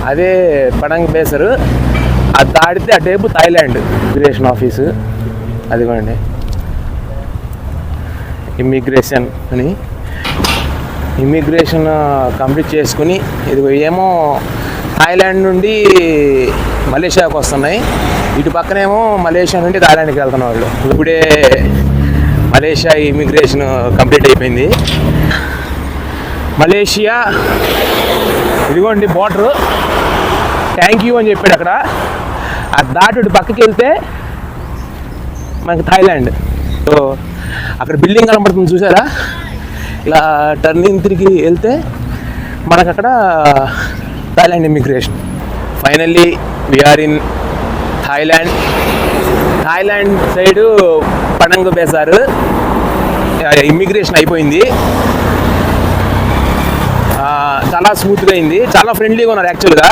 అదే పడంగ్ బేసరు. అది దాటితే అటేపు థాయిలాండ్ ఇమిగ్రేషన్ ఆఫీసు. అదిగోండి ఇమ్మిగ్రేషన్ అని. ఇమ్మిగ్రేషన్ కంప్లీట్ చేసుకుని ఇది ఏమో థాయిలాండ్ నుండి మలేషియాకి వస్తున్నాయి. ఇటు పక్కనేమో మలేషియా నుండి థాయిలాండ్కి వెళ్తున్న వాళ్ళు. ఇప్పుడే మలేషియా ఇమిగ్రేషన్ కంప్లీట్ అయిపోయింది. మలేషియా ఇదిగోండి బోర్డరు. థ్యాంక్ యూ అని చెప్పాడు అక్కడ. అది దాటి పక్కకి వెళ్తే మనకి థాయిలాండ్. సో అక్కడ బిల్డింగ్ కనబడుతుంది చూసారా, ఇలా టర్నింగ్ తిరిగి వెళ్తే మనకు అక్కడ Thailand immigration. Finally we're in Thailand. Thailand side పడంగ్ బేసారు. ఇమ్మిగ్రేషన్ అయిపోయింది. చాలా స్మూత్గా అయింది, చాలా ఫ్రెండ్లీగా ఉన్నారు యాక్చువల్గా.